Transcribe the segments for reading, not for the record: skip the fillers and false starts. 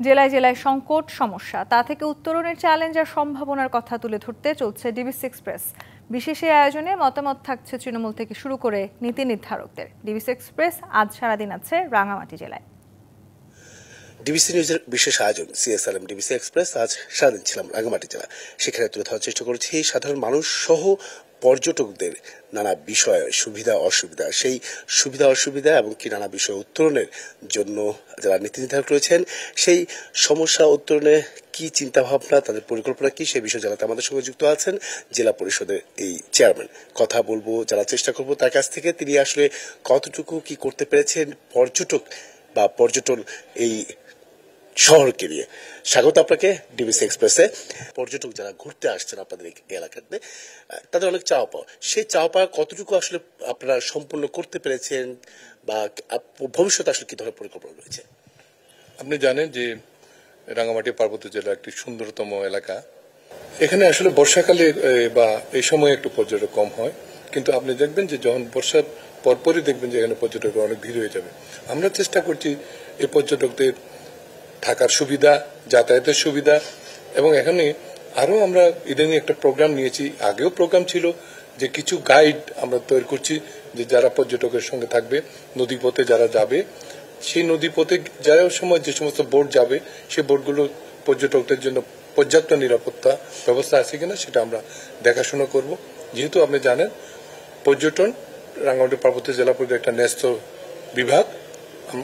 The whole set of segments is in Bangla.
জেলায় জেলায় সংকট সমস্যা তা থেকে উত্তরণের চ্যালেঞ্জ আর সম্ভাবনার কথা তুলে ধরতে চলছে ডিবিসি এক্সপ্রেস। বিশেষ এই আয়োজনে মতামত থাকছে তৃণমূল থেকে শুরু করে নীতি নির্ধারকদের। ডিবিসি এক্সপ্রেস আজ সারাদিন আছে রাঙামাটি জেলায়। ডিবিসি নিউজের বিশেষ আয়োজন সিএসআরএম ডিবিসি এক্সপ্রেস আজ সারাদিন ছিলাম রাঙামাটি জেলা। সেখানে তুলে ধরার চেষ্টা করেছি সাধারণ মানুষ সহ পর্যটকদের নানা বিষয় সুবিধা অসুবিধা, সেই সুবিধা অসুবিধা এবং কি নানা বিষয় উত্তরণের জন্য যারা নীতি নির্ধারক রয়েছেন সেই সমস্যা উত্তরণে কি চিন্তা ভাবনা, তাদের পরিকল্পনা কি, সেই বিষয়ে জানাতে আমাদের সঙ্গে যুক্ত আছেন জেলা পরিষদের এই চেয়ারম্যান। কথা বলবো, জানার চেষ্টা করবো তার কাছ থেকে তিনি আসলে কতটুকু কি করতে পেরেছেন পর্যটক বা পর্যটন এই শহরকে নিয়ে। স্বাগত আপনাকে ডিবিসি এক্সপ্রেসে। পর্যটক যারা ঘুরতে আসছেন আপনাদের এই এলাকাতে, তাদের অনেক চাওয়া পাওয়া, সেই চাওয়া পাওয়া কতটুকু আসলে আপনারা সম্পূর্ণ করতে পেরেছেন বা ভবিষ্যতে আসলে কি ধরনের পরিকল্পনা রয়েছে? আপনি জানেন যে রাঙামাটি পার্বত্য জেলা একটি সুন্দরতম এলাকা। এখানে আসলে বর্ষাকালে বা এই সময় একটু পর্যটক কম হয়, কিন্তু আপনি দেখবেন যে যখন বর্ষার পরপরই দেখবেন যে এখানে পর্যটকের অনেক ভিড় হয়ে যাবে। আমরা চেষ্টা করছি এই পর্যটকদের থাকার সুবিধা, যাতায়াতের সুবিধা, এবং এখানে আরো আমরা ইদানিং একটা প্রোগ্রাম নিয়েছি, আগেও প্রোগ্রাম ছিল যে কিছু গাইড আমরা তৈরি করছি যে যারা পর্যটকের সঙ্গে থাকবে, নদীপথে যারা যাবে, সেই নদীপথে যাওয়ার সময় যে সমস্ত বোট যাবে সেই বোটগুলো পর্যটকদের জন্য পর্যাপ্ত নিরাপত্তা ব্যবস্থা আছে কিনা সেটা আমরা দেখাশোনা করব। যেহেতু আপনি জানেন পর্যটন রাঙামাটি পার্বত্য জেলা পরিষদের একটা ন্যস্ত বিভাগ,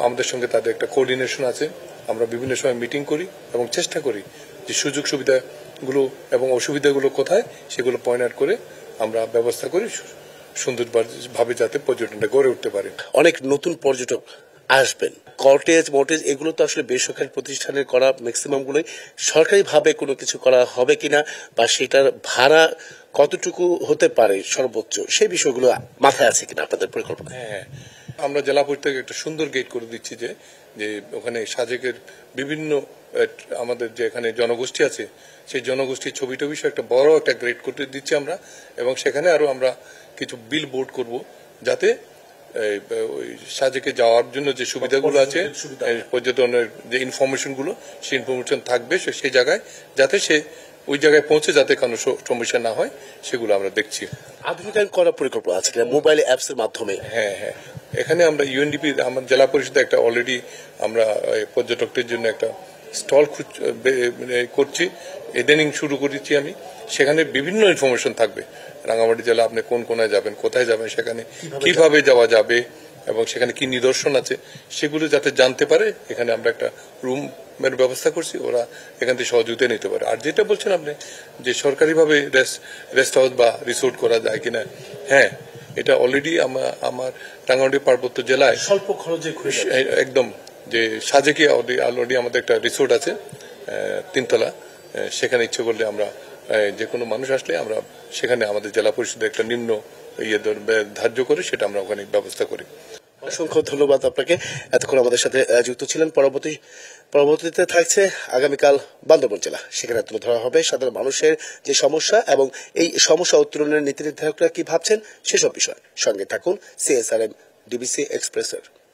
আমাদের সঙ্গে তাদের একটা কোঅর্ডিনেশন আছে। আমরা বিভিন্ন সময় মিটিং করি এবং চেষ্টা করি যে সুযোগ সুবিধাগুলো এবং অসুবিধাগুলো কোথায় সেগুলো পয়েন্ট আউট করে আমরা ব্যবস্থা করি সুন্দরভাবে যাতে পর্যটনটা গড়ে উঠতে পারে। অনেক নতুন পর্যটক আসবেন, কটেজ মটেজ এগুলো তো আসলে বেসরকারি প্রতিষ্ঠানের করা, ম্যাক্সিমাম গুলোই সরকারি ভাবে কোনো কিছু করা হবে কিনা বা সেটার ভাড়া কতটুকু হতে পারে সর্বোচ্চ, সেই বিষয়গুলো মাথায় আছে কিনা আপনাদের পরিকল্পনা? হ্যাঁ, আমরা জেলা পরিষদ থেকে একটা সুন্দর গেট করে দিচ্ছি যে ওখানে সাজেকের বিভিন্ন আমাদের যে এখানে জনগোষ্ঠী আছে সেই জনগোষ্ঠীর ছবি টবি একটা বড় একটা গ্রেড করে দিচ্ছি আমরা, এবং সেখানে আরো আমরা কিছু বিল বোর্ড করব যাতে ওই সাজেকে যাওয়ার জন্য যে সুবিধাগুলো আছে, পর্যটনের যে ইনফরমেশন গুলো সেই ইনফরমেশন থাকবে সেই জায়গায়, যাতে সে ওই জায়গায় পৌঁছে যাতে কোনো সমস্যা না হয় সেগুলো আমরা দেখছি। আধুনিকায়ন করার পরিকল্পনা আছে কিনা মোবাইল অ্যাপস এর মাধ্যমে? হ্যাঁ হ্যাঁ, এখানে আমরা ইউএনডিপি আমার জেলা পরিষদে একটা অলরেডি আমরা পর্যটকদের জন্য একটা স্টল করছি, ইদানিং শুরু করেছি আমি। সেখানে বিভিন্ন ইনফরমেশন থাকবে রাঙামাটি জেলা আপনি কোন কোনায় যাবেন, কোথায় যাবেন, সেখানে কিভাবে যাওয়া যাবে এবং সেখানে কি নিদর্শন আছে সেগুলো যাতে জানতে পারে। এখানে আমরা একটা রুমের ব্যবস্থা করছি, ওরা এখান থেকে সহযোগিতা নিতে পারে। আর যেটা বলছেন আপনি যে সরকারিভাবে রেস্ট হাউস বা রিসোর্ট করা যায় কিনা, হ্যাঁ, এটা অলরেডি আমার রাঙামাটি পার্বত্য জেলায় স্বল্প খরচে একদম যে সাজেকে অলরেডি আমাদের একটা রিসোর্ট আছে 3 তলা, সেখানে ইচ্ছে করলে আমরা যে কোনো মানুষ আসলে আমরা সেখানে আমাদের জেলা পরিষদের একটা নিম্ন ধার্য করে সেটা আমরা ওখানে ব্যবস্থা করি। অসংখ্য ধন্যবাদ আপনাকে, এতক্ষণ আমাদের সাথে যুক্ত ছিলেন। পরবর্তীতে থাকছে আগামীকাল বান্দরবান জেলা, সেখানে তুলে ধরা হবে সাধারণ মানুষের যে সমস্যা এবং এই সমস্যা উত্তরণের নীতি নির্ধারকরা কি ভাবছেন সেসব বিষয়। সঙ্গে থাকুন সিএসআরএম ডিবিসি এক্সপ্রেসের।